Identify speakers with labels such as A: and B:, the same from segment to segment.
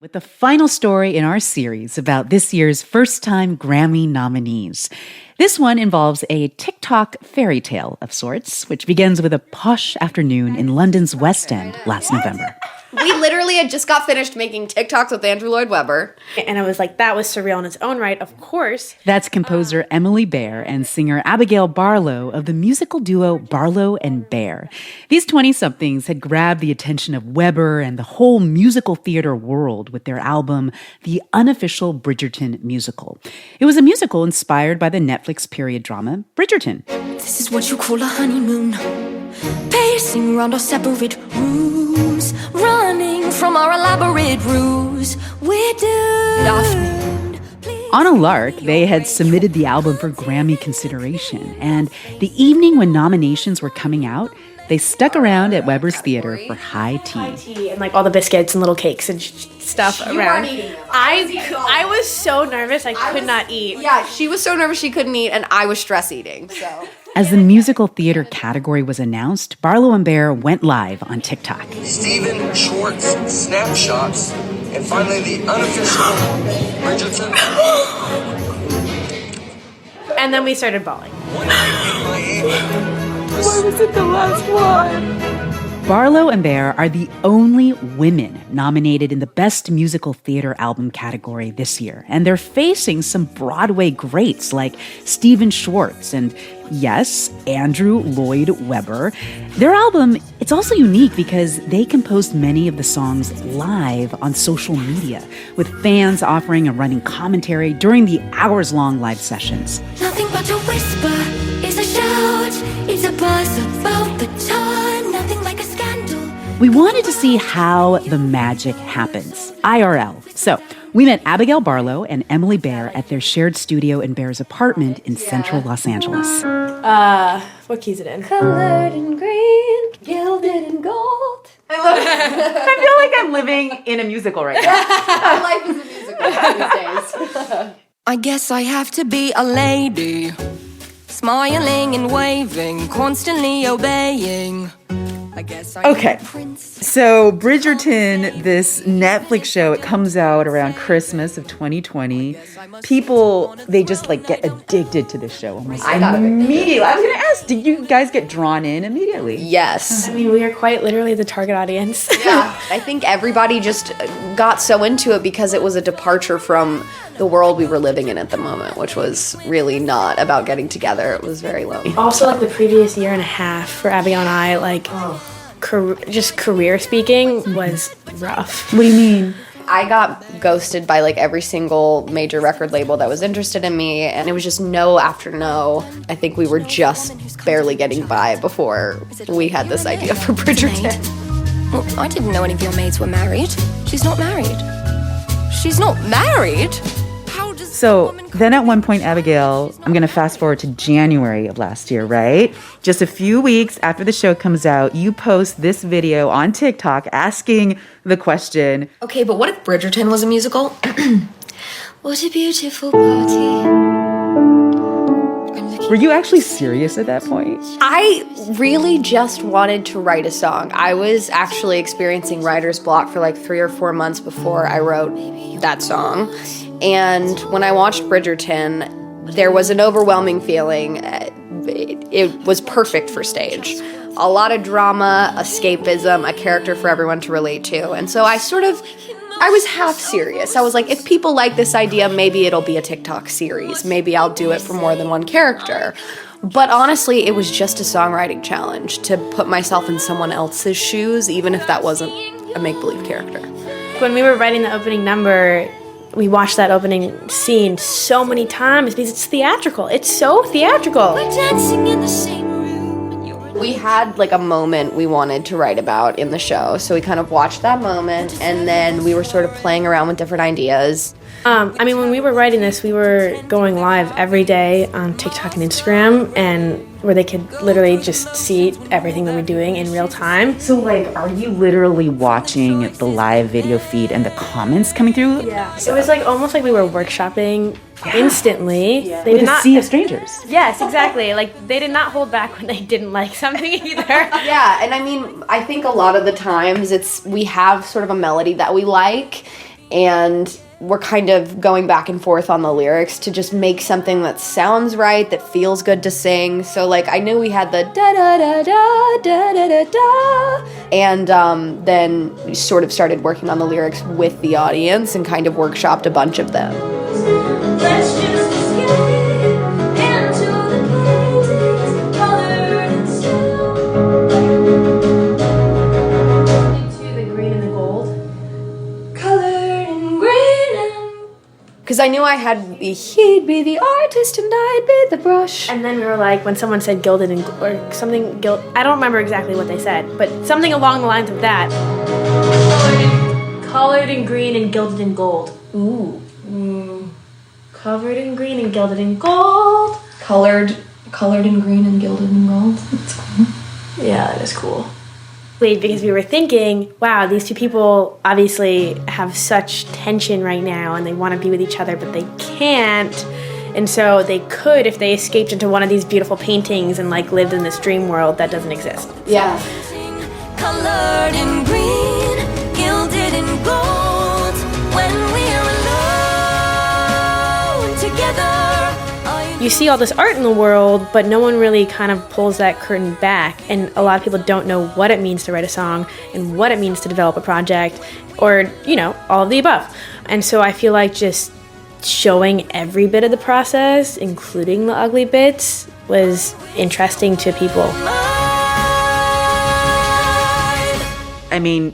A: with the final story in our series about this year's first-time Grammy nominees. This one involves a TikTok fairy tale of sorts, which begins with a posh afternoon in London's West End last November.
B: We literally had just got finished making TikToks with Andrew Lloyd Webber.
C: And I was like, that was surreal in its own right, of course.
A: That's composer Emily Bear and singer Abigail Barlow of the musical duo Barlow and Bear. These 20-somethings had grabbed the attention of Webber and the whole musical theater world with their album, The Unofficial Bridgerton Musical. It was a musical inspired by the Netflix period drama Bridgerton.
D: This is what you call a honeymoon. Pacing around our separate rooms, running from our elaborate ruse. We're doomed.
A: On a lark, they had submitted the album for Grammy consideration, and the evening when nominations were coming out, they stuck around at Webber's Theater for high tea.
C: And like all the biscuits and little cakes and stuff around. I was so nervous I could not eat.
B: Yeah, she was so nervous she couldn't eat, and I was stress eating, so...
A: As the musical theater category was announced, Barlow and Bear went live on TikTok.
E: Stephen Schwartz snapshots, and finally the unofficial Bridgerton.
C: And then we started bawling.
E: One night in Miami.
C: Why was it the last one?
A: Barlow and Bear are the only women nominated in the Best Musical Theater Album category this year, and they're facing some Broadway greats like Stephen Schwartz and, yes, Andrew Lloyd Webber. Their album, it's also unique because they composed many of the songs live on social media, with fans offering a running commentary during the hours-long live sessions.
D: Nothing but a whisper is a shout. It's a buzz about the time. Nothing like a scandal.
A: We wanted to see how the magic happens, IRL. So we met Abigail Barlow and Emily Bear at their shared studio in Bear's apartment in central Los Angeles.
C: What key's it in?
B: Colored in green, gilded in gold.
A: I feel like I'm living in a musical right now.
B: My life is a musical these days.
D: I guess I have to be a lady, smiling and waving, constantly obeying. I guess I'm
A: Okay,
D: a prince.
A: so Bridgerton, this Netflix show, it comes out around Christmas of 2020. People, they just like get addicted to this show almost immediately. I was going to ask, did you guys get drawn in immediately?
B: Yes.
C: I mean, we are quite literally the target audience.
B: Yeah. I think everybody just got so into it because it was a departure from the world we were living in at the moment, which was really not about getting together. It was very lonely.
C: Also, like the previous year and a half for Abigail and I, like just career speaking was rough.
A: What do you mean?
B: I got ghosted by like every single major record label that was interested in me, and it was just no after no. I think we were just barely getting by before we had this idea for Bridgerton.
D: Well, I didn't know any of your maids were married. She's not married. She's not married? How does
A: So then at one point, Abigail, I'm going to fast forward to January of last year, right? Just a few weeks after the show comes out, you post this video on TikTok asking the question,
B: Okay, but what if Bridgerton was a musical?
D: What a beautiful party.
A: were you actually serious at that point?
B: I really just wanted to write a song. I was actually experiencing writer's block for like 3 or 4 months before I wrote that song. And when I watched Bridgerton, there was an overwhelming feeling. It was perfect for stage. A lot of drama, escapism, a character for everyone to relate to. And so I was half serious. I was like, if people like this idea, maybe it'll be a TikTok series. Maybe I'll do it for more than one character. But honestly, it was just a songwriting challenge to put myself in someone else's shoes, even if that wasn't a make-believe character.
C: When we were writing the opening number, we watched that opening scene so many times because it's theatrical. It's so theatrical.
D: We're dancing in the same room. And you're
B: We had like a moment we wanted to write about in the show, so we kind of watched that moment, and then we were sort of playing around with different ideas.
C: I mean, when we were writing this, we were going live every day on TikTok and Instagram, and where they could literally just see everything that we're doing in real time.
A: So, like, are you literally watching the live video feed and the comments coming through?
C: Yeah. It was like almost like we were workshopping instantly.
A: Yeah. With a sea of strangers.
C: Yes, exactly. Like, they did not hold back when they didn't like something either.
B: Yeah, and I mean, I think a lot of the times we have sort of a melody that we like, and we're kind of going back and forth on the lyrics to just make something that sounds right, that feels good to sing. So like I knew we had the da da da da da da da da, and then we sort of started working on the lyrics with the audience and kind of workshopped a bunch of them.
D: Let's just escape into the paintings, colored and still.
C: Into the green and the gold.
D: Colored and green and...
B: Because I knew he'd be the artist and I'd be the brush.
C: And then we were like, when someone said gilded and or something, I don't remember exactly what they said, but something along the lines of that. Colored in green and gilded in gold. Ooh. Covered in green and gilded in gold.
F: Colored in green and gilded in gold. That's cool.
C: Yeah, that is cool. Because we were thinking, wow, these two people obviously have such tension right now and they want to be with each other, but they can't. And so they could if they escaped into one of these beautiful paintings and like lived in this dream world that doesn't exist.
B: Yeah.
D: Colored in green, gilded in gold. When we're alone together.
C: You see all this art in the world, but no one really kind of pulls that curtain back. And a lot of people don't know what it means to write a song and what it means to develop a project or, all of the above. And so I feel like just showing every bit of the process, including the ugly bits, was interesting to people.
A: I mean,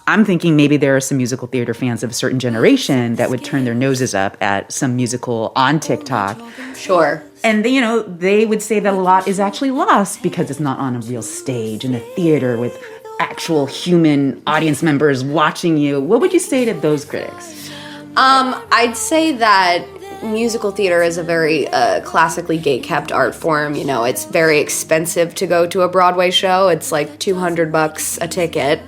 A: I'm thinking maybe there are some musical theater fans of a certain generation that would turn their noses up at some musical on TikTok.
B: Sure.
A: And, they would say that a lot is actually lost because it's not on a real stage in a theater with actual human audience members watching you. What would you say to those critics?
B: I'd say that musical theater is a very classically gate-kept art form. It's very expensive to go to a Broadway show. It's like $200 a ticket.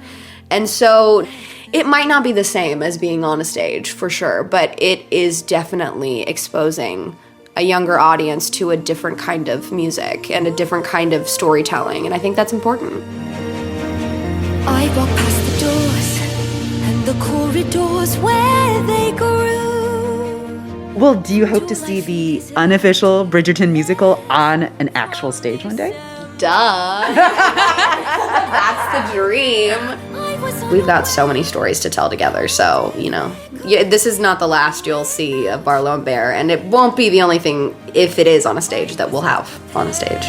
B: And so it might not be the same as being on a stage, for sure, but it is definitely exposing a younger audience to a different kind of music and a different kind of storytelling, and I think that's important.
D: I walk past the doors and the corridors where they grew.
A: Well, do you hope to see the unofficial Bridgerton musical on an actual stage one day?
B: Duh. That's the dream. We've got so many stories to tell together, so, this is not the last you'll see of Barlow Bear, and it won't be the only thing, if it is on a stage, that we'll have on a stage.